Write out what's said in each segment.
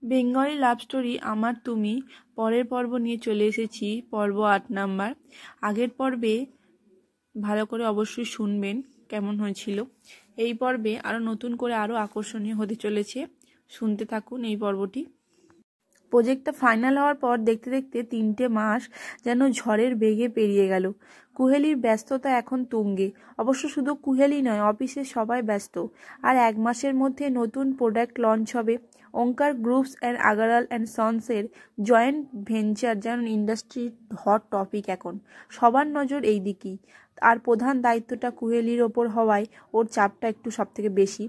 Bengali love story আমার তুমি পরের পর্ব নিয়ে চলে এসেছি, পর্ব ৮ নাম্বার। আগের পর্বে ভালো করে অবশ্যই শুনবেন কেমন হয়েছিল। এই পর্বে আরও নতুন করে আরও আকর্ষণীয় হতে চলেছে, শুনতে থাকুন এই পর্বটি। প্রজেক্টটা ফাইনাল হওয়ার পর দেখতে দেখতে ৩টে মাস যেন ঝড়ের বেগে পেরিয়ে গেল। কুহেলির ব্যস্ততা এখন তুঙ্গে। অবশ্য শুধু কুহেলি নয়, অফিসে সবাই ব্যস্ত। আর ১ মাসের মধ্যে নতুন প্রোডাক্ট লঞ্চ হবে। Onkar groups and Agarwal and সন্সের জয়েন্ট ভেঞ্চার যেন ইন্ডাস্ট্রির হট টপিক এখন। সবার নজর এই দিকেই। আর প্রধান দায়িত্বটা কুহেলির ওপর হওয়ায় ওর চাপটা একটু সবথেকে বেশি।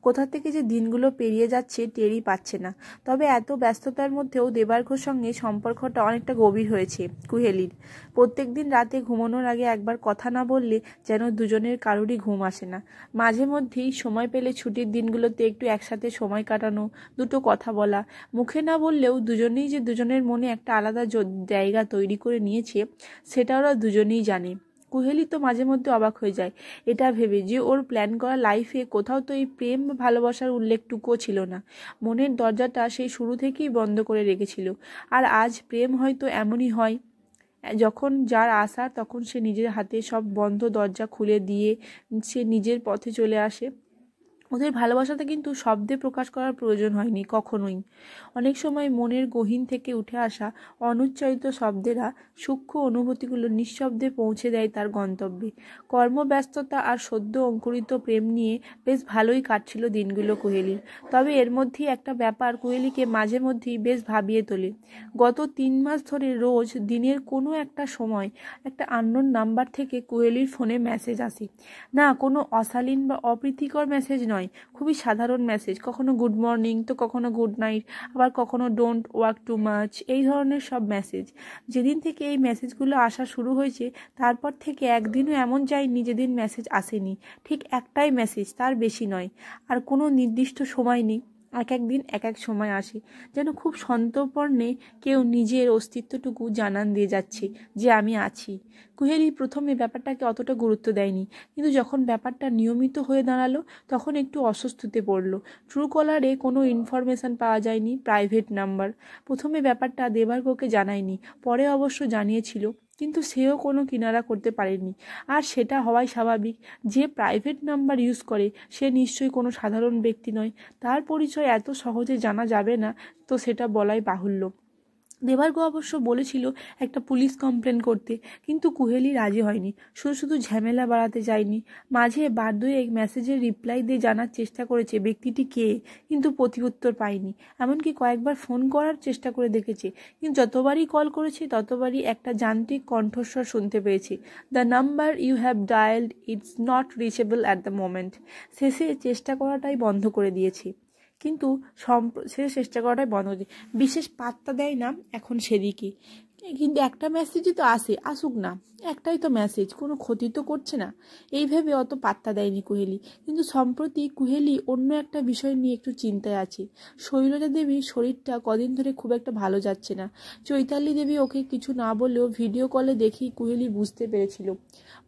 কোথা থেকে যে দিনগুলো পেরিয়ে যাচ্ছে টেরই পাচ্ছে না। তবে এত ব্যস্ততার মধ্যেও দেবার্ঘর সঙ্গে সম্পর্কটা অনেকটা গভীর হয়েছে কুহেলির। প্রত্যেক দিন রাতে ঘুমানোর আগে একবার কথা না বললে যেন দুজনের কারোরই ঘুম আসে না। মাঝে মধ্যেই সময় পেলে ছুটির দিনগুলোতে একটু একসাথে সময় কাটানো, দুটো কথা বলা, মুখে না বললেও দুজনেই যে দুজনের মনে একটা আলাদা জায়গা তৈরি করে নিয়েছে সেটা ওরা দুজনেই জানে। কুহেলি তো মাঝে মধ্যে অবাক হয়ে যায় এটা ভেবে যে ওর প্ল্যান করা লাইফে কোথাও তো এই প্রেম ভালোবাসার উল্লেখটুকুও ছিল না। মনের দরজাটা সেই শুরু থেকেই বন্ধ করে রেখেছিল। আর আজ প্রেম হয়তো এমনই হয়, যখন যার আশা তখন সে নিজের হাতে সব বন্ধ দরজা খুলে দিয়ে সে নিজের পথে চলে আসে। ওদের ভালোবাসাতে কিন্তু শব্দে প্রকাশ করার প্রয়োজন হয়নি কখনোই। অনেক সময় মনের গহীন থেকে উঠে আসা অনুচ্চারিত শব্দেরা সূক্ষ্ম অনুভূতিগুলো নিঃশব্দে পৌঁছে দেয় তার গন্তব্যে। কর্মব্যস্ততা আর সদ্য অঙ্কুরিত প্রেম নিয়ে বেশ ভালোই কাটছিল দিনগুলো কুহেলির। তবে এর মধ্যেই একটা ব্যাপার কুহেলিকে মাঝে মধ্যেই বেশ ভাবিয়ে তোলে। গত ৩ মাস ধরে রোজ দিনের কোনো একটা সময় একটা আননোন নাম্বার থেকে কুহেলির ফোনে মেসেজ আসে। না কোনো অশালীন বা অপ্রীতিকর মেসেজ নয়, খুবই সাধারণ মেসেজ। কখনো গুড মর্নিং, তো কখনো গুড নাইট, আবার কখনো ডোন্ট ওয়ার্ক টু মাচ, এই ধরনের সব মেসেজ। যেদিন থেকে এই মেসেজগুলো আসা শুরু হয়েছে তারপর থেকে একদিনও এমন যায়নি যেদিন মেসেজ আসেনি। ঠিক একটাই মেসেজ, তার বেশি নয়। আর কোনো নির্দিষ্ট সময় নেই, এক এক দিন এক এক সময় আসে। যেন খুব সন্তর্পণে কেউ নিজের অস্তিত্বটুকু জানান দিয়ে যাচ্ছে যে আমি আছি। কুহেলি প্রথমে ব্যাপারটাকে অতটা গুরুত্ব দেয়নি, কিন্তু যখন ব্যাপারটা নিয়মিত হয়ে দাঁড়ালো তখন একটু অস্বস্তিতে পড়লো। ট্রু কলারে কোনো ইনফরমেশান পাওয়া যায়নি, প্রাইভেট নাম্বার। প্রথমে ব্যাপারটা দেবার্ঘকে জানায়নি, পরে অবশ্য জানিয়েছিল, কিন্তু সেও কোনো কিনারা করতে পারেনি। আর সেটা হওয়াই স্বাভাবিক। যে প্রাইভেট নাম্বার ইউজ করে সে নিশ্চয়ই কোনো সাধারণ ব্যক্তি নয়। তার পরিচয় এত সহজে জানা যাবে না, তো সেটা বলাই বাহুল্য। দেবার্ঘ অবশ্য বলেছিল একটা পুলিশ কমপ্লেন করতে, কিন্তু কুহেলি রাজি হয়নি। শুধু শুধু ঝামেলা বাড়াতে চায়নি। মাঝে বার দুয়েক মেসেজের রিপ্লাই দিয়ে জানার চেষ্টা করেছে ব্যক্তিটি কে, কিন্তু প্রতিউত্তর পায়নি। এমনকি কয়েকবার ফোন করার চেষ্টা করে দেখেছে, কিন্তু যতবারই কল করেছে ততবারই একটা যান্ত্রিক কণ্ঠস্বর শুনতে পেয়েছে, the number you have dialled it's not reachable at the moment. শেষে চেষ্টা করাটাই বন্ধ করে দিয়েছে। কিন্তু সে চেষ্টা করাটাই বন্ধ করে বিশেষ পাত্তা দেয় না এখন সেদিকে। কিন্তু একটা মেসেজই তো আসে, আসুক না, একটাই তো মেসেজ, কোনো ক্ষতি তো করছে না, এই ভেবে অত পাত্তা দেয়নি কুহেলি। কিন্তু সম্প্রতি কুহেলি অন্য একটা বিষয় নিয়ে একটু চিন্তায় আছে। শৈলজা দেবীর শরীরটা কদিন ধরে খুব একটা ভালো যাচ্ছে না। চৈতালি দেবী ওকে কিছু না বললেও ভিডিও কলে দেখেই কুহেলি বুঝতে পেরেছিল।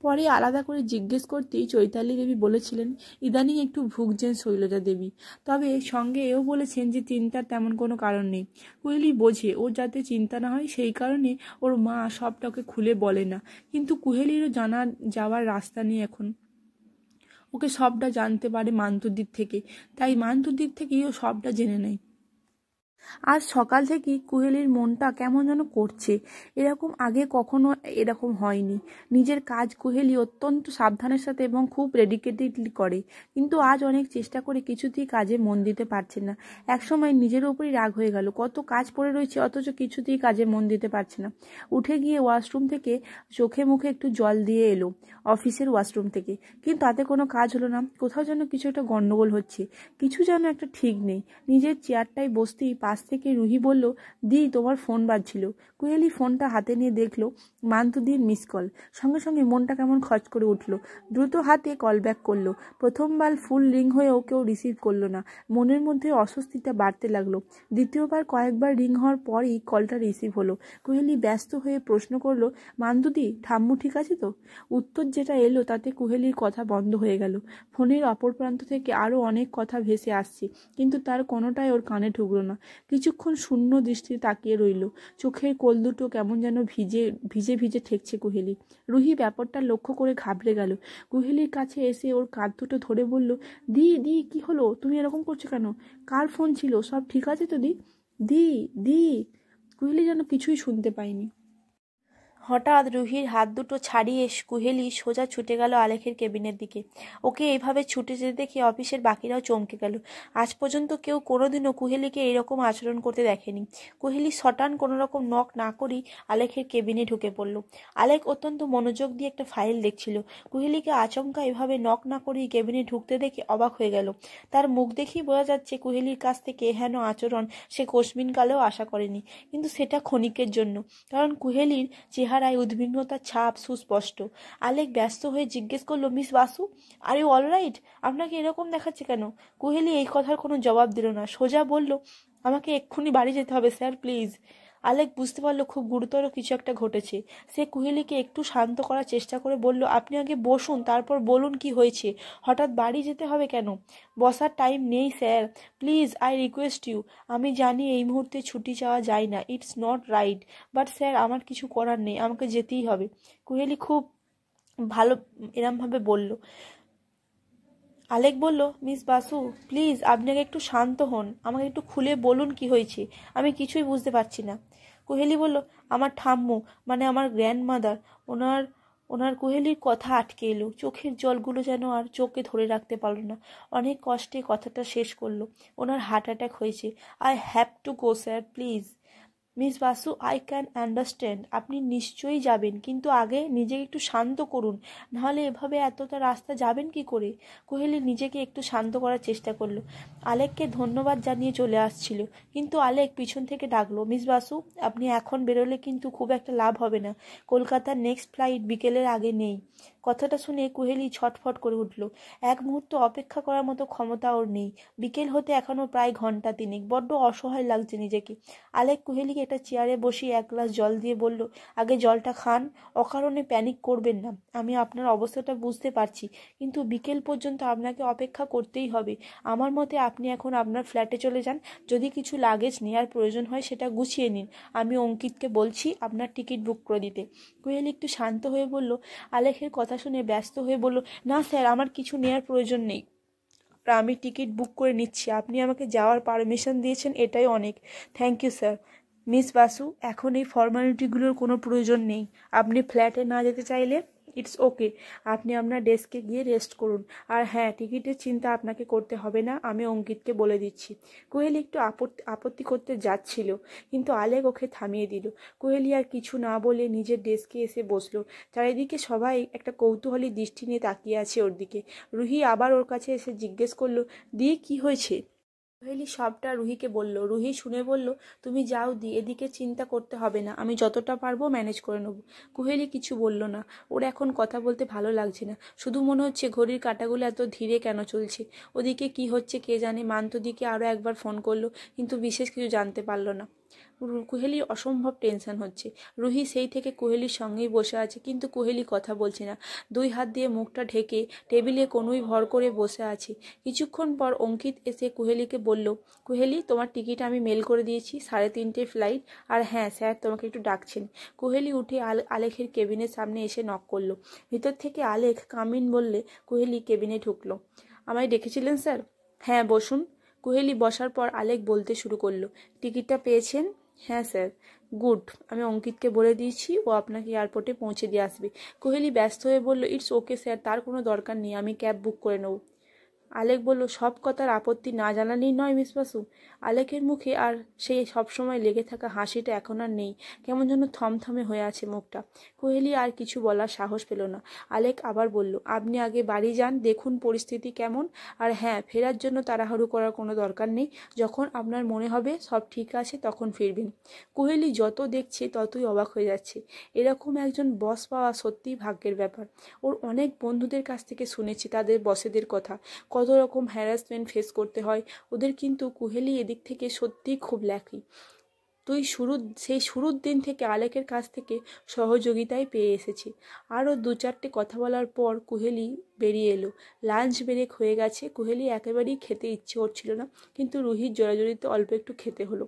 পরে আলাদা করে জিজ্ঞেস করতেই চৈতালি দেবী বলেছিলেন ইদানিং একটু ভুগছেন শৈলজা দেবী। তবে সঙ্গে এও বলেছেন যে চিন্তার তেমন কোনো কারণ নেই। কুহেলি বোঝে ওর যাতে চিন্তা না হয় সেই কারণে ওর মা সবটা ওকে খুলে বলে না। কিন্তু কুহেলিরও জানা যাওয়ার রাস্তা নেই এখন। ওকে সবটা জানতে পারে মান্তুর দিক থেকে, তাই মান্তুর দিক থেকেই ও সবটা জেনে নেয়। আজ সকাল থেকেই কুহেলির মনটা কেমন যেন করছে। এরকম আগে কখনো এরকম হয়নি। নিজের কাজ কুহেলি অত্যন্ত সাবধানের সাথে এবং খুব ডেডিকেটেডলি করে, কিন্তু আজ অনেক চেষ্টা করে কিছুতেই কাজে মন দিতে পারছে না। একসময় নিজের উপরই রাগ হয়ে গেল, কত কাজ পড়ে রয়েছে অথচ কিছুতেই কাজে মন দিতে পারছে না। উঠে গিয়ে ওয়াশরুম থেকে চোখে মুখে একটু জল দিয়ে এলো, অফিসের ওয়াশরুম থেকে, কিন্তু তাতে কোনো কাজ হলো না। কোথাও যেন কিছু একটা গন্ডগোল হচ্ছে, কিছু যেন একটা ঠিক নেই। নিজের চেয়ারটায় বসতেই পাশ থেকে রুহি বলল, দি তোমার ফোন বাজছিল। কুহেলি ফোনটা হাতে নিয়ে দেখলো মান্তুদির মিস কল। সঙ্গে সঙ্গে মনটা কেমন খচ করে উঠলো। দ্রুত হাতে কল ব্যাক করলো। প্রথমবার ফুল রিং হয়েও কেউ রিসিভ করলো না। মনের মধ্যে অস্বস্তিটা বাড়তে লাগলো। দ্বিতীয়বার কয়েকবার রিং হওয়ার পরই কলটা রিসিভ হলো। কুহেলি ব্যস্ত হয়ে প্রশ্ন করলো, মান্তুদি ঠাম্মু ঠিক আছে তো? উত্তর যেটা এলো তাতে কুহেলির কথা বন্ধ হয়ে গেল। ফোনের অপর প্রান্ত থেকে আরও অনেক কথা ভেসে আসছে, কিন্তু তার কোনোটাই ওর কানে ঢুকলো না। কিছুক্ষণ শূন্য দৃষ্টিতে তাকিয়ে রইল। চোখের কোল দুটো কেমন যেন ভিজে ভিজে ভিজে ঠেকছে কুহেলি। রুহি ব্যাপারটা লক্ষ্য করে ঘাবড়ে গেল। কুহেলির কাছে এসে ওর কাঁধ দুটো ধরে বলল, দি দি কি হলো, তুমি এরকম করছো কেন? কার ফোন ছিল? সব ঠিক আছে তো দি? দি দি কুহেলি যেন কিছুই শুনতে পায়নি। হঠাৎ রুহির হাত দুটো ছাড়িয়ে কুহেলি সোজা ছুটে গেল আলেখের কেবিনের দিকে। ওকে এইভাবে ছুটে যেতে দেখে অফিসের বাকিরাও চমকে গেল। আজ পর্যন্ত কেউ কোনোদিনও কুহেলিকে এইরকম আচরণ করতে দেখেনি। কুহেলি সটান কোনো রকম নক না করেই আলেখের কেবিনে ঢুকে পড়ল। আলেখ অত্যন্ত মনোযোগ দিয়ে একটা ফাইল দেখছিল। কুহেলিকে আচমকা এভাবে নক না করেই কেবিনে ঢুকতে দেখে অবাক হয়ে গেল। তার মুখ দেখেই বোঝা যাচ্ছে কুহেলির কাছ থেকে এহেন আচরণ সে কোশমিনকালেও আশা করেনি। কিন্তু সেটা ক্ষণিকের জন্য, কারণ কুহেলির চেহারায় উদ্বিগ্নতার ছাপ সুস্পষ্ট। আলেক ব্যস্ত হয়ে জিজ্ঞেস করলো, Miss Basu, are you alright? আপনাকে এরকম দেখাচ্ছে কেন? কুহেলি এই কথার কোনো জবাব দিল না, সোজা বলল, আমাকে এক্ষুনি বাড়ি যেতে হবে স্যার, প্লিজ। আলেক বুঝতে পারলো খুব গুরুতর কিছু একটা ঘটেছে। সে কুহেলিকে একটু শান্ত করার চেষ্টা করে বলল, আপনি আগে বসুন, তারপর বলুন কি হয়েছে। হঠাৎ বাড়ি যেতে হবে কেন? বসার টাইম নেই sir, please I request you. আমি জানি এই মুহূর্তে ছুটি চাওয়া যায় না, it's not right, but sir আমার কিছু করার নেই, আমাকে যেতেই হবে। কুহেলি খুব ভালো এরমভাবে বলল। আলেক বলল, মিস বাসু প্লিজ আপনি আগে একটু শান্ত হন, আমাকে একটু খুলে বলুন কি হয়েছে, আমি কিছুই বুঝতে পারছি না। কুহেলি বলল, আমার ঠাম্মু, মানে আমার গ্র্যান্ডমাদার, ওনার ওনার কুহেলির কথা আটকে এলো। চোখের জলগুলো যেন আর চোখে ধরে রাখতে পারল না। অনেক কষ্টে কথাটা শেষ করলো, ওনার হার্ট অ্যাটাক হয়েছে। I have to go sir, please. Miss Basu I can understand, আপনি নিশ্চয়ই যাবেন, কিন্তু আগে নিজেকে একটু শান্ত করুন, নাহলে এভাবে এতটা রাস্তা যাবেন কি করে? কোহেলি নিজেকে একটু শান্ত করার চেষ্টা করলো। আলেককে ধন্যবাদ জানিয়ে চলে আসছিল, কিন্তু আলেক পিছন থেকে ডাকলো, মিস বাসু আপনি এখন বেরোলে কিন্তু খুব একটা লাভ হবে না, কলকাতার নেক্সট ফ্লাইট বিকেলের আগে নেই। কথাটা শুনে কুহেলি ছটফট করে উঠল। এক মুহূর্ত অপেক্ষা করার মতো ক্ষমতা ওর নেই। বিকেল হতে এখনো প্রায় ঘন্টা তিনেক। বড্ড অসহায় লাগছে নিজেকে। আলেক কুহেলিকে একটা চেয়ারে বসিয়ে এক গ্লাস জল দিয়ে বলল, আগে জলটা খান, অকারণে প্যানিক করবেন না। আমি আপনার অবস্থাটা বুঝতে পারছি, কিন্তু বিকেল পর্যন্ত আপনাকে অপেক্ষা করতেই হবে। আমার মতে আপনি এখন আপনার ফ্ল্যাটে চলে যান। যদি কিছু লাগেজ নেওয়ার প্রয়োজন হয় সেটা গুছিয়ে নিন। আমি অঙ্কিতকে বলছি আপনার টিকিট বুক করে দিতে। কুহেলি একটু শান্ত হয়ে বলল। আলেখের কথা শুনে ব্যস্ত হয়ে বলল, না স্যার, আমার কিছু নেওয়ার প্রয়োজন নেই, আমি টিকিট বুক করে নিচ্ছি। আপনি আমাকে যাওয়ার পারমিশন দিয়েছেন, এটাই অনেক। Thank you sir. Miss Basu এখন এই ফর্মালিটিগুলোর কোনো প্রয়োজন নেই। আপনি ফ্ল্যাটে না যেতে চাইলে ইটস ওকে, আপনি আপনার ডেস্কে গিয়ে রেস্ট করুন। আর হ্যাঁ, টিকিটের চিন্তা আপনাকে করতে হবে না, আমি অঙ্কিতকে বলে দিচ্ছি। কোহেলি একটু আপত্তি করতে যাচ্ছিল, কিন্তু আলেক ওকে থামিয়ে দিল। কোহেলি আর কিছু না বলে নিজের ডেস্কে এসে বসলো। চারিদিকে সবাই একটা কৌতূহলী দৃষ্টি নিয়ে তাকিয়ে আছে ওর দিকে। রুহি আবার ওর কাছে এসে জিজ্ঞেস করলো, দি কি হয়েছে? কোহেলি সবটা রুহিকে বলল। রুহি শুনে বলল, তুমি যাও দি, এদিকে চিন্তা করতে হবে না, আমি যতটা পারবো ম্যানেজ করে নেব। কোহেলি কিছু বলল না। ওর এখন কথা বলতে ভালো লাগছে না, শুধু মনে হচ্ছে ঘড়ির কাঁটাগুলো এত ধীরে কেন চলছে। ওদিকে কি হচ্ছে কে জানে। মান্তদিকে আরও একবার ফোন করলো, কিন্তু বিশেষ কিছু জানতে পারলো না। কোহেলির অসম্ভব টেনশন হচ্ছে। রুহি সেই থেকে কোহেলির সঙ্গেই বসে আছে, কিন্তু কোহেলি কথা বলছে না। দুই হাত দিয়ে মুখটা ঢেকে টেবিলে কনুই ভর করে বসে আছে। কিছুক্ষণ পর অঙ্কিত এসে কোহেলিকে বলল, কোহেলি তোমার টিকিট আমি মেল করে দিয়েছি, 3:30 ফ্লাইট। আর হ্যাঁ স্যার তোমাকে একটু ডাকছেন। কোহেলি উঠে আলেখের কেবিনের সামনে এসে নক করলো। ভিতর থেকে আলেখ কামিন বললে কোহেলি কেবিনে ঢুকলো। আমায় ডেকেছিলেন স্যার? হ্যাঁ বসুন। কোহেলি বসার পর আলেক বলতে শুরু করলো, টিকিটটা পেয়েছেন? হ্যাঁ স্যার। গুড, আমি অঙ্কিতকে বলে দিয়েছি, ও আপনাকে এয়ারপোর্টে পৌঁছে দিয়ে আসবে। কোহেলি ব্যস্ত হয়ে বলল, ইটস ওকে স্যার, তার কোনো দরকার নেই, আমি ক্যাব বুক করে নেব। আলেক বলল, সব কথার আপত্তি না জানালেই নয় মিস বাসু। আলেকের মুখে আর সেই সবসময় লেগে থাকা হাসিটা এখন আর নেই, কেমন যেন থমথমে হয়ে আছে মুখটা। কোহেলি আর কিছু বলার সাহস পেল না। আলেক আবার বলল, আপনি আগে বাড়ি যান, দেখুন পরিস্থিতি কেমন। আর হ্যাঁ, ফেরার জন্য তাড়াহুড়ো করার কোনো দরকার নেই, যখন আপনার মনে হবে সব ঠিক আছে তখন ফিরবেন। কোহেলি যত দেখছে ততই অবাক হয়ে যাচ্ছে। এরকম একজন বস পাওয়া সত্যিই ভাগ্যের ব্যাপার। ওর অনেক বন্ধুদের কাছ থেকে শুনেছি তাদের বসেদের কথা, কত রকম হ্যারাসমেন্ট ফেস করতে হয় ওদের, কিন্তু কোহেলি এদিক থেকে সত্যিই খুব লাকি। সেই শুরুর দিন থেকে আলেকের কাছ থেকে সহযোগিতাই পেয়ে এসেছে। আরও 2-4টে কথা বলার পর কুহেলি বেরিয়ে এলো। লাঞ্চ ব্রেক হয়ে গেছে। কুহেলি একেবারেই খেতে ইচ্ছে করছিল না, কিন্তু রুহির জোরাজুরিতে অল্প একটু খেতে হলো।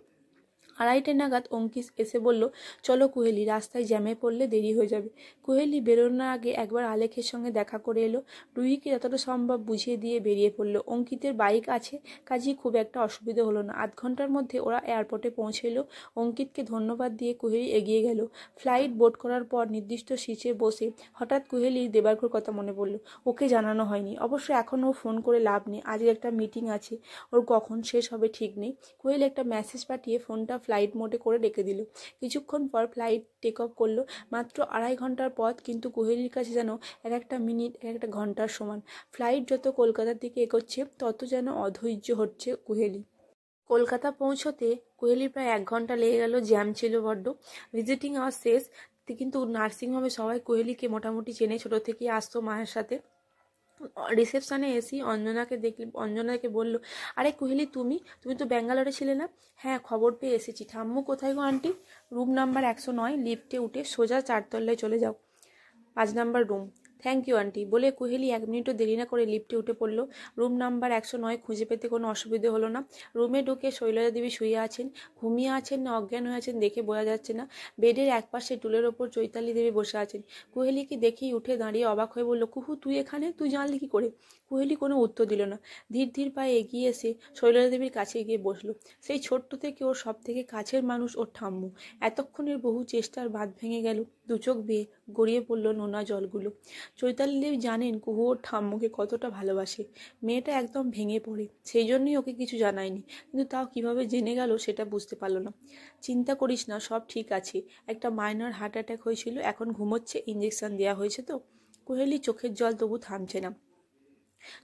2:30 নাগাদ অঙ্কিত এসে বলল, চলো কুহেলি, রাস্তায় জ্যামে পড়লে দেরি হয়ে যাবে। কুহেলি বেরোনোর আগে একবার আলেকের সঙ্গে দেখা করে এলো। রুহিকে যতটা সম্ভব বুঝিয়ে দিয়ে বেরিয়ে পড়লো। অঙ্কিতের বাইক আছে, কাজেই খুব একটা অসুবিধা হলো না। 8 ঘন্টার মধ্যে ওরা এয়ারপোর্টে পৌঁছে এলো। অঙ্কিতকে ধন্যবাদ দিয়ে কুহেলি এগিয়ে গেল। ফ্লাইট বোর্ড করার পর নির্দিষ্ট সিটে বসে হঠাৎ কুহেলির দেবার্ঘর কথা মনে পড়লো। ওকে জানানো হয়নি। অবশ্য এখনও ফোন করে লাভ নেই, আজকে একটা মিটিং আছে, ওর কখন শেষ হবে ঠিক নেই। কুহেলি একটা মেসেজ পাঠিয়ে ফোনটা ফ্লাইট মোডে করে রেখে দিল। কিছুক্ষণ পর ফ্লাইট টেক অফ করলো। মাত্র 2.5 ঘন্টার পথ, কিন্তু কুহেলির কাছে যেন এক একটা মিনিট এক একটা ঘন্টার সমান। ফ্লাইট যত কলকাতার দিকে এগোচ্ছে তত যেন অধৈর্য হচ্ছে কুহেলি। কলকাতা পৌঁছতে কুহেলির প্রায় 1 ঘন্টা লেগে গেল। জ্যাম ছিল বড্ড। ভিজিটিং আওয়ার শেষ, কিন্তু নার্সিংহোমে সবাই কুহেলিকে মোটামুটি চেনে, ছোটো থেকেই আসতো মায়ের সাথে। রিসেপশানে এসেই অঞ্জনাকে বলল, আরে কুহেলি, তুমি তো ব্যাঙ্গালোরে ছিলে না? হ্যাঁ, খবর পেয়ে এসেছি। ঠাম্মু কোথায় গো আন্টি? রুম নাম্বার 109, লিফটে উঠে সোজা 4 তলায় চলে যাও, 5 number room. Thank you aunty বলে কুহেলি 1 মিনিটও দেরি না করে লিফটে উঠে পড়ল। রুম নাম্বার 109 খুঁজে পেতে কোনো অসুবিধে হলো না। রুমে ঢুকে শৈলজা দেবী শুয়ে আছেন। ঘুমিয়ে আছেন না অজ্ঞান হয়ে আছেন দেখে বোঝা যাচ্ছে না। বেডের একপাশে টুলের ওপর চৈতালি দেবী বসে আছেন। কুহেলিকে দেখেই উঠে দাঁড়িয়ে অবাক হয়ে বলল, কুহু, তুই এখানে? তুই জানলি কি করে? কুহেলি কোনো উত্তর দিল না। ধীর ধীর পায়ে এগিয়ে এসে শৈলজা দেবীর কাছে গিয়ে বসলো। সেই ছোট্ট থেকে ওর সব থেকে কাছের মানুষ ওর ঠাম্মু। এতক্ষণের বহু চেষ্টার বাঁধ ভেঙে গেল। 2 চোখ বেয়ে গড়িয়ে পড়ল নোনা জলগুলো। চৈতালি দেবী জানেন কুহু ওর ঠাম্মুকে কতটা ভালোবাসে। মেয়েটা একদম ভেঙে পড়ে, সেই জন্যই ওকে কিছু জানায়নি। কিন্তু তাও কিভাবে জেনে গেল সেটা বুঝতে পারল না। চিন্তা করিস না, সব ঠিক আছে। একটা মাইনর হার্ট অ্যাটাক হয়েছিল, এখন ঘুমোচ্ছে, ইঞ্জেকশন দেওয়া হয়েছে তো। কুহেলি চোখের জল তবু থামছে না।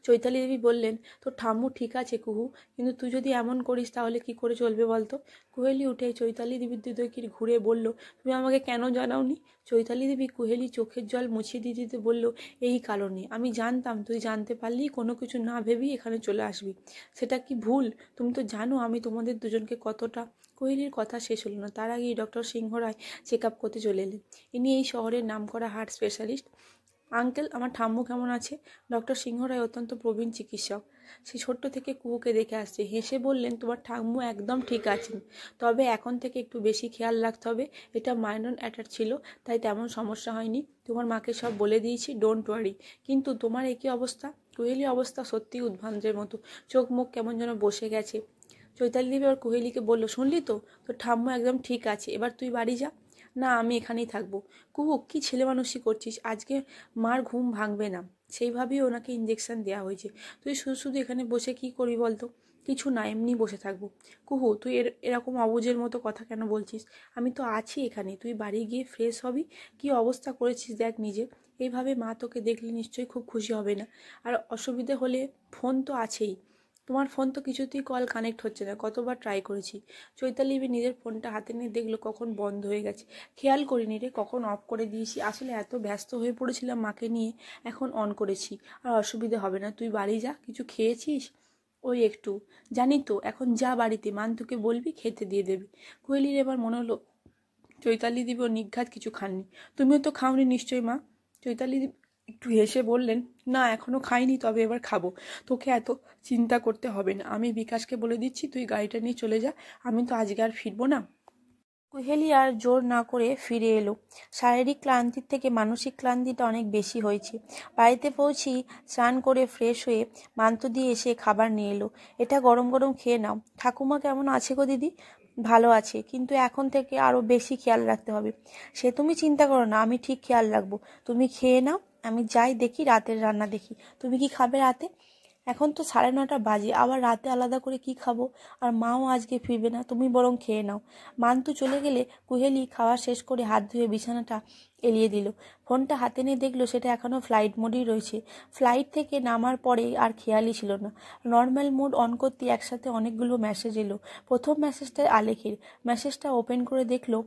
চৈতালি দেবী বললেন, তোর ঠাম্মু ঠিক আছে কুহু, কিন্তু তুই যদি এমন করিস তাহলে কি করে চলবে বলতো? কুহেলি উঠে চৈতালি দেবীর দিকে ঘুরে বলল, তুমি আমাকে কেন জানাওনি? চৈতালি দেবী কুহেলি চোখের জল মুছিয়ে দিতে দিতে বলল, এই কারণে। আমি জানতাম তুই জানতে পারলেই কোনো কিছু না ভেবেই এখানে চলে আসবি। সেটা কি ভুল? তুমি তো জানো আমি তোমাদের দুজনকে কতটা। কুহেলির কথা শেষ হলো না, তার আগেই ডক্টর সিংহ রায় চেক আপ করতে চলে এলেন। ইনি এই শহরের নামকরা হার্ট স্পেশালিস্ট। আঙ্কেল, আমার ঠাম্মু কেমন আছে? ডক্টর সিংহ রায় অত্যন্ত প্রবীণ চিকিৎসক। সে ছোট্ট থেকে কুহুকে দেখে আসছে। হেসে বললেন, তোমার ঠাম্মু একদম ঠিক আছেন, তবে এখন থেকে একটু বেশি খেয়াল রাখতে হবে। এটা মাইনর অ্যাটাক ছিল, তাই তেমন সমস্যা হয়নি। তোমার মাকে সব বলে দিয়েছি, ডোন্ট ওয়ারি। কিন্তু তোমার একই অবস্থা। কুহেলি অবস্থা সত্যি উদ্ভ্রান্তের মতো, চোখ মুখ কেমন যেন বসে গেছে। চৈতালি দেবী আর কুহেলিকে বলল, শুনলি তো, তোর ঠাম্মু একদম ঠিক আছে, এবার তুই বাড়ি যা। না, আমি এখানেই থাকবো। কুহু, কি ছেলে মানুষই করছিস? আজকে মার ঘুম ভাঙবে না, সেইভাবেই ওনাকে ইঞ্জেকশন দেওয়া হয়েছে। তুই শুধু শুধু এখানে বসে কি করবি বলতো? কিছু না, এমনি বসে থাকবো। কুহু, তুই এরকম অবুঝের মতো কথা কেন বলছিস? আমি তো আছি এখানে, তুই বাড়ি গিয়ে ফ্রেশ হবি। কি অবস্থা করেছিস দেখ নিজে। এইভাবে মা তোকে দেখলে নিশ্চয়ই খুব খুশি হবে না। আর অসুবিধে হলে ফোন তো আছেই। তোমার ফোন তো কিছুতেই কল কানেক্ট হচ্ছে না, কতবার ট্রাই করেছি। চৈতালি নিজের ফোনটা হাতে নিয়ে দেখলো কখন বন্ধ হয়ে গেছে। খেয়াল করিনি রে, কখন অফ করে দিয়েছি। আসলে এত ব্যস্ত হয়ে পড়েছিলাম মাকে নিয়ে, এখন অন করেছি। আর অসুবিধা হবে না, তুই বাড়ি যা। কিছু খেয়েছিস? ওই একটু। জানি তো, এখন যা বাড়িতে, মান্তুকে বলবি খেতে দিয়ে দেবে। কোয়েলির এবার মনে হলো চৈতালি দেবী ও নিঘাত কিছু খাননি। তুমিও তো খাওনি নিশ্চয়ই মা? চৈতালি একটু হেসে বললেন, না এখনো খাইনি, তবে এবার খাবো। তোকে এত চিন্তা করতে হবে না, আমি বিকাশকে বলে দিচ্ছি তুই গাড়িটা নিয়ে চলে যা, আমি তো আজকে আর ফিরবো না। কুহেলি আর জোর না করে ফিরে এলো। শারীরিক ক্লান্তির থেকে মানসিক ক্লান্তিটা অনেক বেশি হয়েছে। বাড়িতে পৌঁছেই স্নান করে ফ্রেশ হয়ে মান্তু দিয়ে এসে খাবার নিয়ে এলো। এটা গরম গরম খেয়ে নাও। ঠাকুমা কেমন আছে গো দিদি? ভালো আছে, কিন্তু এখন থেকে আরও বেশি খেয়াল রাখতে হবে। সে তুমি চিন্তা করো না, আমি ঠিক খেয়াল রাখবো। তুমি খেয়ে নাও, আমি যাই দেখি, রাতের রান্না দেখি। তুমি কি খাবে রাতে? এখন তো 9:30 বাজে, আবার রাতে আলাদা করে কি খাবো? আর মাও আজকে ফিরবে না, তুমি বরং খেয়ে নাও। মান্তু চলে গেলে কুহেলি খাওয়া শেষ করে হাত ধুয়ে বিছানাটা এলিয়ে দিল। ফোনটা হাতে নিয়ে দেখলো সেটা এখনও ফ্লাইট মোডেই রয়েছে। ফ্লাইট থেকে নামার পরে আর খেয়ালই ছিল না। নর্মাল মোড অন করতে একসাথে অনেকগুলো মেসেজ এলো। প্রথম মেসেজটা আলেখের। মেসেজটা ওপেন করে দেখলো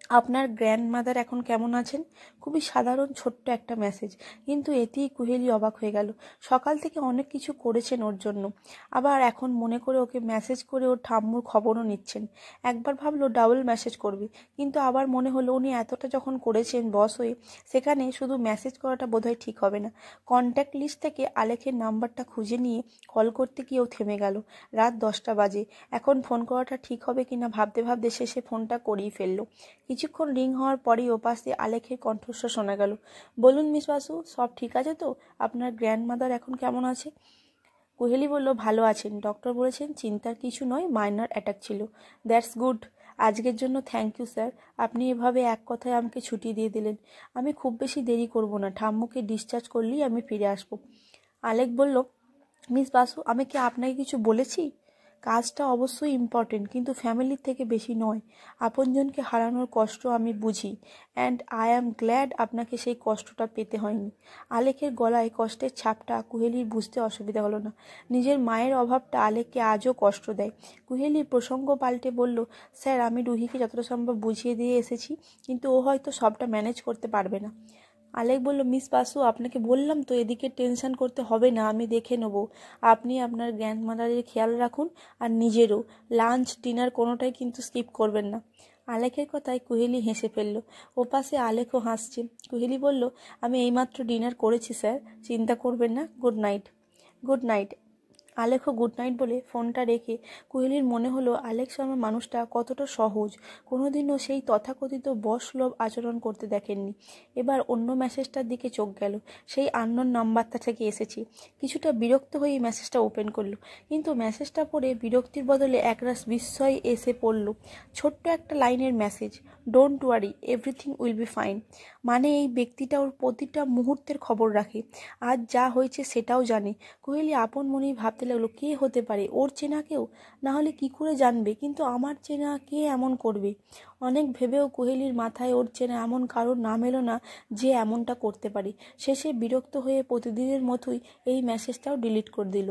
আপনার গ্র্যান্ডমাদার এখন কেমন আছেন? খুবই সাধারণ ছোট্ট একটা মেসেজ, কিন্তু এতেই কুহেলি অবাক হয়ে গেল। সকাল থেকে অনেক কিছু করেছেন ওর জন্য, আবার এখন মনে করে ওকে মেসেজ করে ওর ঠাম্মুর খবরও নিচ্ছেন। একবার ভাবলো ডাবল মেসেজ করবে, কিন্তু আবার মনে হলো উনি এতটা যখন করেছেন বস হয়ে, সেখানে শুধু মেসেজ করাটা বোধহয় ঠিক হবে না। কন্ট্যাক্ট লিস্ট থেকে আলেখের নাম্বারটা খুঁজে নিয়ে কল করতে গিয়েও থেমে গেল। রাত 10টা বাজে। এখন ফোন করাটা ঠিক হবে কিনা ভাবতে ভাবতে শেষে ফোনটা করেই ফেললো। কিছুক্ষণ রিং হওয়ার পরেই ওপাশ দিয়ে আলেখের কণ্ঠস্বর শোনা গেল। বলুন মিস বাসু, সব ঠিক আছে তো? আপনার গ্র্যান্ডমাদার এখন কেমন আছে? কুহেলি বলল, ভালো আছেন। ডক্টর বলেছেন চিন্তার কিছু নয়, মাইনর অ্যাটাক ছিল। That's good. আজকের জন্য থ্যাংক ইউ স্যার। আপনি এভাবে এক কথায় আমাকে ছুটি দিয়ে দিলেন। আমি খুব বেশি দেরি করব না, ঠাম্মুকে ডিসচার্জ করলেই আমি ফিরে আসব। আলেক বলল, মিস বাসু, আমি কি আপনাকে কিছু বলেছি? কাজটা অবশ্যই ইম্পর্টেন্ট, কিন্তু ফ্যামিলির থেকে বেশি নয়। আপনজনকে হারানোর কষ্ট আমি বুঝি, অ্যান্ড আই অ্যাম গ্ল্যাড আপনাকে সেই কষ্টটা পেতে হয়নি। আলেকের গলায় কষ্টের ছাপটা কুহেলির বুঝতে অসুবিধা হলো না। নিজের মায়ের অভাবটা আলেককে আজও কষ্ট দেয়। কুহেলির প্রসঙ্গ পাল্টে বলল, স্যার, আমি রুহিকে যতটা সম্ভব বুঝিয়ে দিয়ে এসেছি, কিন্তু ও হয়তো সবটা ম্যানেজ করতে পারবে না। আলেক বলল, মিস বাসু, আপনাকে বললাম তো এদিকে টেনশন করতে হবে না, আমি দেখে নেব। আপনি আপনার গ্র্যান্ডমাদারের খেয়াল রাখুন, আর নিজেরও। লাঞ্চ ডিনার কোনোটাই কিন্তু স্কিপ করবেন না। আলেকের কথায় কুহেলি হেসে ফেলল। ওপাশে আলেকও হাসছে। কুহেলি বলল, আমি এইমাত্র ডিনার করেছি স্যার, চিন্তা করবেন না। Good night. Good night. আলেকও গুড নাইট বলে ফোনটা রেখে কুহেলির মনে হলো আলেক শর্মা মানুষটা কতটা সহজ। কোনোদিনও সেই তথাকথিত বশলোভ আচরণ করতে দেখেননি। এবার অন্য মেসেজটার দিকে চোখ গেল। সেই আননোন নাম্বারটা থেকে এসেছি। কিছুটা বিরক্ত হয়ে মেসেজটা ওপেন করলো, কিন্তু মেসেজটা পড়ে বিরক্তির বদলে একরাশ বিস্ময় এসে পড়ল। ছোট্ট একটা লাইনের message, don't worry, everything will be fine. মানে এই ব্যক্তিটা ওর প্রতিটা মুহূর্তের খবর রাখে, আজ যা হয়েছে সেটাও জানে। কোহেলি আপন মনেই ভাবতে লাগলো, কে হতে পারে? ওর চেনা কেউ? না হলে কি করে জানবে? কিন্তু আমার চেনা কে এমন করবে? অনেক ভেবেও কোহেলির মাথায় ওর চেনা এমন কারোর নাম এলো না যে এমনটা করতে পারে। শেষে বিরক্ত হয়ে প্রতিদিনের মতোই এই মেসেজটাও ডিলিট করে দিল।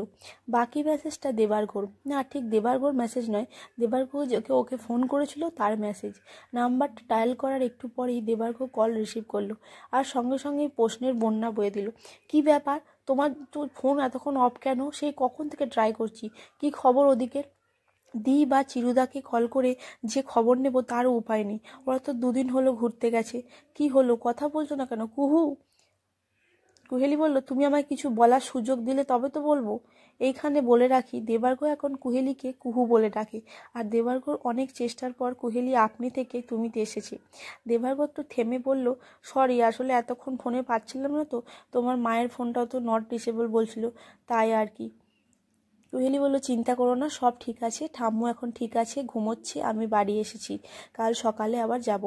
বাকি মেসেজটা দেবার্ঘর, না ঠিক দেবার্ঘর মেসেজ নয়, দেবার্ঘর ওকে ফোন করেছিল তার মেসেজ। নাম্বারটা ডায়াল করার একটু পরেই দেবার্ঘ কল রিসিভ করলো, আর সঙ্গে সঙ্গেই প্রশ্নের বন্যা বয়ে দিল। কি ব্যাপার, তোমার তো ফোন এতক্ষণ অফ কেন? সেই কখন থেকে ট্রাই করছি। কি খবর ওদিকের? দি বা চিরুদাকে কল করে যে খবর নেব তারও উপায় নেই। ওরা তো 2 দিন হলো ঘুরতে গেছে। কি হলো, কথা বলছো না কেন? কুহু। কুহেলি বলল, তুমি আমায় কিছু বলার সুযোগ দিলে তবে তো বলবো। এইখানে বলে রাখি, দেবার্ঘ এখন কুহেলিকে কুহু বলে ডাকে, আর দেবার্ঘর অনেক চেষ্টার পর কুহেলি আপনি থেকে তুমিতে এসেছে। দেবার্ঘ তো থেমে বলল, সরি, আসলে এতক্ষণ ফোনে পাচ্ছিলাম না তো, তোমার মায়ের ফোনটাও তো নট রিচেবল বলছিল, তাই আর কি। কুহেলি বলল, চিন্তা করো না, সব ঠিক আছে। ঠাম্মু এখন ঠিক আছে, ঘুমোচ্ছে। আমি বাড়ি এসেছি, কাল সকালে আবার যাব।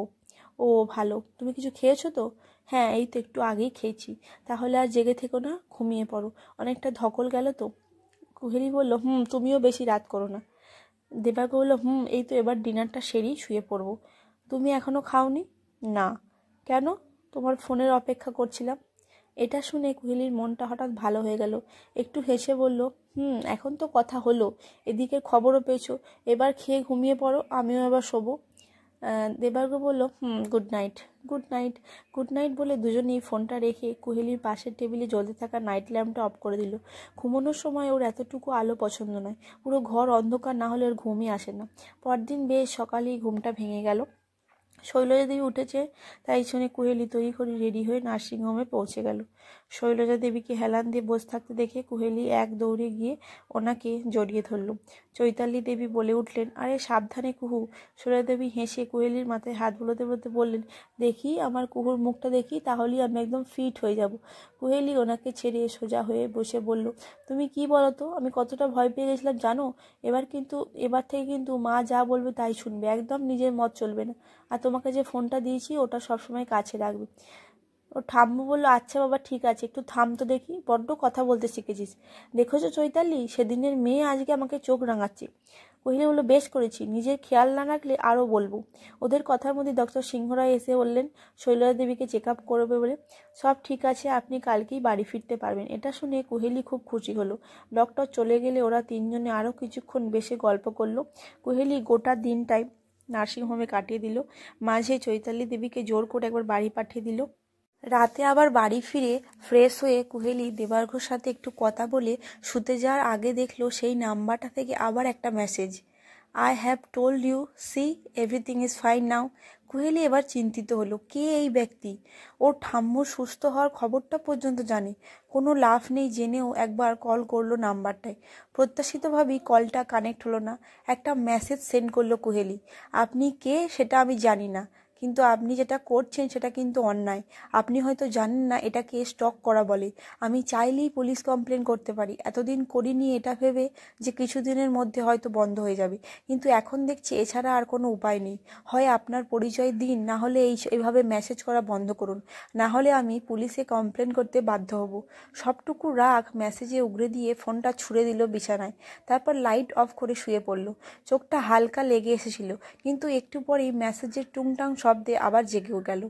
ও ভালো। তুমি কিছু খেয়েছো তো? হ্যাঁ, এই তো একটু আগেই খেয়েছি। তাহলে আর জেগে থেকো না, ঘুমিয়ে পড়ো, অনেকটা ধকল গেল তো। কুহেলি বলল, তুমিও বেশি রাত করো না। দেবার্ঘ বলল, এই তো এবার ডিনারটা সেরেই শুয়ে পড়বো। তুমি এখনো খাওনি? না। কেন? তোমার ফোনের অপেক্ষা করছিলাম। এটা শুনে কুহেলির মনটা হঠাৎ ভালো হয়ে গেল। একটু হেসে বলল, এখন তো কথা হলো, এদিকের খবরও পেয়েছো, এবার খেয়ে ঘুমিয়ে পড়ো, আমিও এবার শোবো। দেবার্ঘ বলল, good night. Good night. Good night বলে দুজনেই ফোনটা রেখে কুহেলির পাশের টেবিলে জ্বলতে থাকা নাইট ল্যাম্পটা অফ করে দিল। ঘুমানোর সময় ওর এতটুকু আলো পছন্দ নয়, পুরো ঘর অন্ধকার না হলে ওর ঘুমই আসে না। পরদিন বেশ সকালেই ঘুমটা ভেঙে গেল। শৈলজা দেবী উঠেছে, তাই শুনে কুহেলি তৈরি করে রেডি হয়ে নার্সিংহোমে পৌঁছে গেল। শৈলজা দেবীকে হেলান দিয়ে বসে থাকতে দেখে কুহেলি এক দৌড়ে গিয়ে ওনাকে জড়িয়ে ধরল। চৈতালি দেবী বলে উঠলেন, আরে সাবধানে কুহু। শৈলজা দেবী হেসে কুহেলির মাথায় হাত বুলোতে বুলোতে বললেন, দেখি আমার কুহুর মুখটা দেখি, তাহলেই আমি একদম ফিট হয়ে যাব। কুহেলি ওনাকে ছেড়ে সোজা হয়ে বসে বলল, তুমি কি বলো তো, আমি কতটা ভয় পেয়ে গেছিলাম জানো? এবার থেকে কিন্তু মা যা বলবে তাই শুনবে, একদম নিজের মত চলবে না। আর তোমাকে যে ফোনটা দিয়েছি ওটা সবসময় কাছে রাখবে। ও ঠাম্মু বললো, আচ্ছা বাবা ঠিক আছে, একটু থাম তো দেখি, বড্ড কথা বলতে শিখেছিস। দেখেছো চৈতালি, সেদিনের মেয়ে আজকে আমাকে চোখ রাঙাচ্ছে। কহিলে বললো, বেশ করেছি, নিজের খেয়াল না রাখলে আরও বলবো। ওদের কথার মধ্যে ডক্টর সিংহরায় এসে বললেন শৈলজা দেবীকে চেক আপ করবে বলে। সব ঠিক আছে, আপনি কালকেই বাড়ি ফিরতে পারবেন। এটা শুনে কুহেলি খুব খুশি হলো। ডক্টর চলে গেলে ওরা তিনজনে আরও কিছুক্ষণ বেশি গল্প করলো। কুহেলি গোটা দিনটাই নার্সিংহোমে কাটিয়ে দিল। মাঝে চৈতালি দেবীকে জোর করে একবার বাড়ি পাঠিয়ে দিল। রাতে আবার বাড়ি ফিরে ফ্রেশ হয়ে কুহেলি দেবার্ঘর সাথে একটু কথা বলে শুতে যাওয়ার আগে দেখলো সেই নাম্বারটা থেকে আবার একটা message, I have told you, see everything is fine now. Kuheli এবার চিন্তিত হলো, কে এই ব্যক্তি? ওর ঠাম্মুর সুস্থ হওয়ার খবরটা পর্যন্ত জানে। কোনো লাভ নেই জেনেও একবার কল করলো নাম্বারটায়। প্রত্যাশিতভাবেই কলটা কানেক্ট হলো না। একটা মেসেজ সেন্ড করলো কুহেলি, আপনি কে সেটা আমি জানি না, কিন্তু আপনি যেটা করছেন সেটা কিন্তু অন্যায়। আপনি হয়তো জানেন না এটাকে স্টক করা বলে। আমি চাইলেই পুলিশ কমপ্লেন করতে পারি। এতদিন করিনি এটা ভেবে যে কিছুদিনের মধ্যে হয়তো বন্ধ হয়ে যাবে, কিন্তু এখন দেখছি এছাড়া আর কোনো উপায় নেই। হয় আপনার পরিচয় দিন, না হলে এইভাবে মেসেজ করা বন্ধ করুন, না হলে আমি পুলিশে কমপ্লেন করতে বাধ্য হব। সবটুকু রাগ মেসেজে উগরে দিয়ে ফোনটা ছুঁড়ে দিল বিছানায়। তারপর লাইট অফ করে শুয়ে পড়ল। চোখটা হালকা লেগে এসেছিল, কিন্তু একটু পরেই মেসেজের টুংটাং শব্দে আবার জেগেও গেল।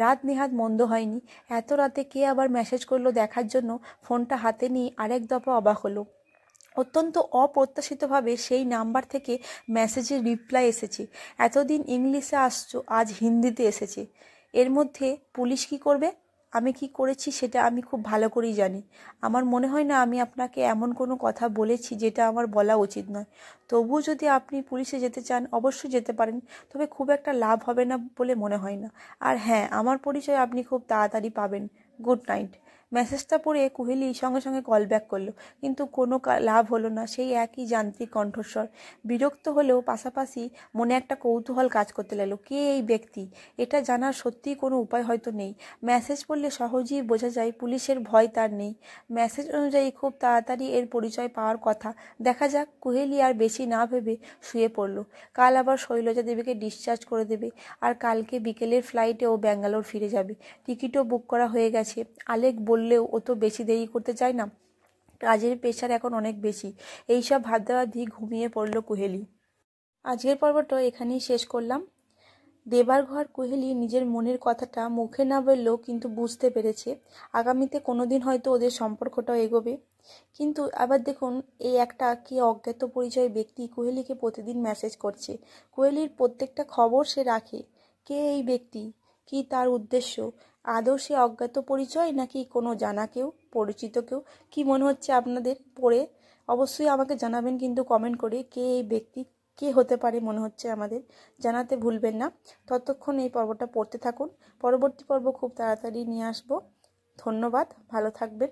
রাত নেহাত মন্দ হয়নি। এত রাতে কে আবার মেসেজ করলো দেখার জন্য ফোনটা হাতে নিয়ে আরেক দফা অবাক হলো। অত্যন্ত অপ্রত্যাশিতভাবে সেই নাম্বার থেকে মেসেজের রিপ্লাই এসেছে। এতদিন ইংলিশে আসছো, আজ হিন্দিতে এসেছে। এর মধ্যে পুলিশ কি করবে? আমি কি করেছি সেটা আমি খুব ভালো করেই জানি। আমার মনে হয় না আমি আপনাকে এমন কোনো কথা বলেছি যেটা আমার বলা উচিত নয়। তবুও যদি আপনি পুলিশে যেতে চান অবশ্যই যেতে পারেন, তবে খুব একটা লাভ হবে না বলে মনে হয় না। আর হ্যাঁ, আমার পরিচয় আপনি খুব তাড়াতাড়ি পাবেন। Good night. মেসেজটা পড়ে কুহেলি সঙ্গে সঙ্গে কল ব্যাক করলো, কিন্তু কোনো লাভ হলো না। সেই একই যান্ত্রিক কণ্ঠস্বর। বিরক্ত হলেও পাশাপাশি মনে একটা কৌতূহল কাজ করতে লাগলো, কে এই ব্যক্তি? এটা জানার সত্যিই কোনো উপায় হয়তো নেই। মেসেজ পড়লে সহজেই বোঝা যায় পুলিশের ভয় তার নেই। মেসেজ অনুযায়ী খুব তাড়াতাড়ি এর পরিচয় পাওয়ার কথা। দেখা যাক। কুহেলি আর বেশি না ভেবে শুয়ে পড়ল। কাল আবার শৈলজা দেবীকে ডিসচার্জ করে দেবে, আর কালকে বিকেলের ফ্লাইটে ও ব্যাঙ্গালোর ফিরে যাবে। টিকিটও বুক করা হয়ে গেছে। আলেক বললেও ও তো বেশি দেরি করতে চায় না। কাজের প্রেশার এখন অনেক বেশি। এইসব ভাবতে ঘুমিয়ে পড়ল কুহেলি। আজকের পর্বটা এখানেই শেষ করলাম। দেবারঘর কুহেলি নিজের মনের কথাটা মুখে না বললেও কিন্তু বুঝতে পেরেছে। আগামীতে কোনোদিন হয়তো ওদের সম্পর্কটাও এগোবে। কিন্তু আবার দেখুন, এই একটা কি অজ্ঞাত পরিচয় ব্যক্তি কুহেলিকে প্রতিদিন মেসেজ করছে। কুহেলির প্রত্যেকটা খবর সে রাখে। কে এই ব্যক্তি? কি তার উদ্দেশ্য? আদৌ সে অজ্ঞাত পরিচয় নাকি কোনো জানা কেউ, পরিচিত কেউ? কি মনে হচ্ছে আপনাদের পড়ে? অবশ্যই আমাকে জানাবেন কিন্তু কমেন্ট করে, কে এই ব্যক্তি, কে হতে পারে মনে হচ্ছে আমাদের, জানাতে ভুলবেন না। ততক্ষণ এই পর্বটা পড়তে থাকুন। পরবর্তী পর্ব খুব তাড়াতাড়ি নিয়ে আসবো। ধন্যবাদ, ভালো থাকবেন।